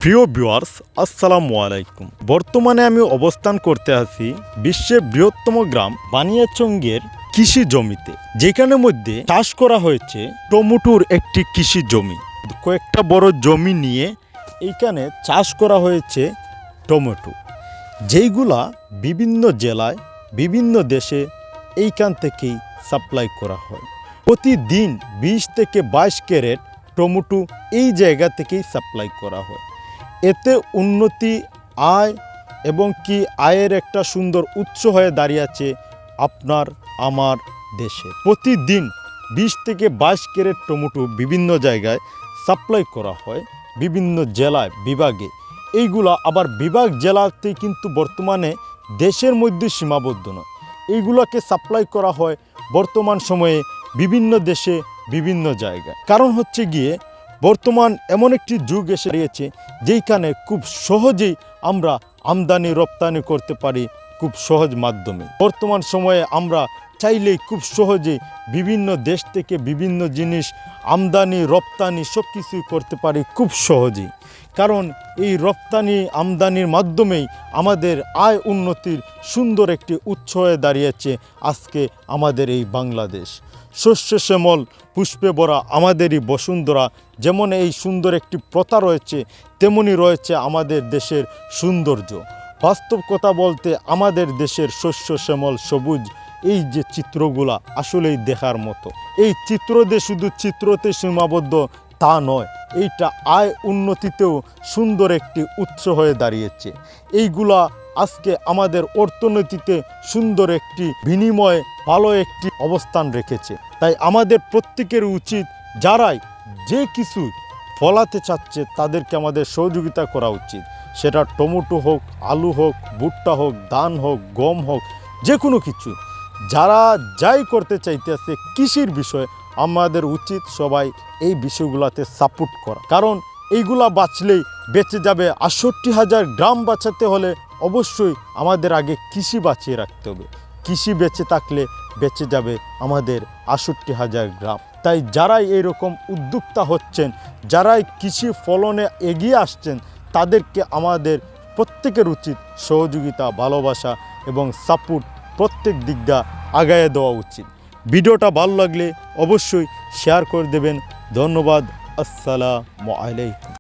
প্রিয় ভিউয়ার্স, আসসালামু আলাইকুম। বর্তমানে আমি অবস্থান করতে আছি বিশ্বের বৃহত্তম গ্রাম বানিয়াচংয়ের কৃষি জমিতে, যেখানে মধ্যে চাষ করা হয়েছে টমেটোর একটি কৃষি জমি। কয়েকটা বড় জমি নিয়ে এইখানে চাষ করা হয়েছে টমেটো, যেইগুলা বিভিন্ন জেলায় বিভিন্ন দেশে এইখান থেকেই সাপ্লাই করা হয়। প্রতিদিন 20 থেকে 22 ক্যারেট টমেটো এই জায়গা থেকেই সাপ্লাই করা হয়। এতে উন্নতি, আয় এবং কি আয়ের একটা সুন্দর উৎস হয়ে দাঁড়িয়েছে আপনার আমার দেশে। প্রতিদিন 20 থেকে 22 ক্যারেট টমেটো বিভিন্ন জায়গায় সাপ্লাই করা হয়, বিভিন্ন জেলায় বিভাগে। এইগুলা আবার বিভাগ জেলাতে কিন্তু বর্তমানে দেশের মধ্যে সীমাবদ্ধ নয়, এইগুলোকে সাপ্লাই করা হয় বর্তমান সময়ে বিভিন্ন দেশে বিভিন্ন জায়গায়। কারণ হচ্ছে গিয়ে বর্তমান এমন একটি যুগ এসে দাঁড়িয়েছে যেইখানে খুব সহজেই আমরা আমদানি রপ্তানি করতে পারি খুব সহজ মাধ্যমে। বর্তমান সময়ে আমরা চাইলেই খুব সহজেই বিভিন্ন দেশ থেকে বিভিন্ন জিনিস আমদানি রপ্তানি সব কিছুই করতে পারি খুব সহজেই। কারণ এই রপ্তানি আমদানির মাধ্যমেই আমাদের আয় উন্নতির সুন্দর একটি উৎস হয়ে দাঁড়িয়েছে আজকে আমাদের এই বাংলাদেশ। শস্য শ্যামল পুষ্পে ভরা আমাদেরই বসুন্ধরা। যেমন এই সুন্দর একটি প্রথা রয়েছে, তেমনি রয়েছে আমাদের দেশের সৌন্দর্য। বাস্তব কথা বলতে আমাদের দেশের শস্য শ্যামল সবুজ এই যে চিত্রগুলা আসলেই দেখার মতো। এই চিত্র দিয়ে শুধু চিত্রতে সীমাবদ্ধ তা নয়, এইটা আয় উন্নতিতেও সুন্দর একটি উৎস হয়ে দাঁড়িয়েছে। এইগুলা আজকে আমাদের অর্থনীতিতে সুন্দর একটি বিনিময় ভালো একটি অবস্থান রেখেছে। তাই আমাদের প্রত্যেকের উচিত যারাই যে কিছু ফলাতে চাচ্ছে তাদেরকে আমাদের সহযোগিতা করা উচিত। সেটা টমেটো হোক, আলু হোক, ভুট্টা হোক, ধান হোক, গম হোক, যে কোনো কিছু যারা যাই করতে চাইতেছে কৃষির বিষয়ে, আমাদের উচিত সবাই এই বিষয়গুলোতে সাপোর্ট করা। কারণ এইগুলা বাঁচলেই বেঁচে যাবে 68,000 গ্রাম। বাঁচাতে হলে অবশ্যই আমাদের আগে কৃষি বাঁচিয়ে রাখতে হবে। কৃষি বেঁচে থাকলে বেঁচে যাবে আমাদের 68,000 গ্রাম। তাই যারাই এরকম উদ্যোক্তা হচ্ছেন, যারাই কৃষি ফলনে এগিয়ে আসছেন, তাদেরকে আমাদের প্রত্যেকের উচিত সহযোগিতা, ভালোবাসা এবং সাপোর্ট প্রত্যেক দিকটা আগায় দেওয়া উচিত। ভিডিওটা ভালো লাগলে অবশ্যই শেয়ার করে দেবেন। ধন্যবাদ। আসসালামু আলাইকুম।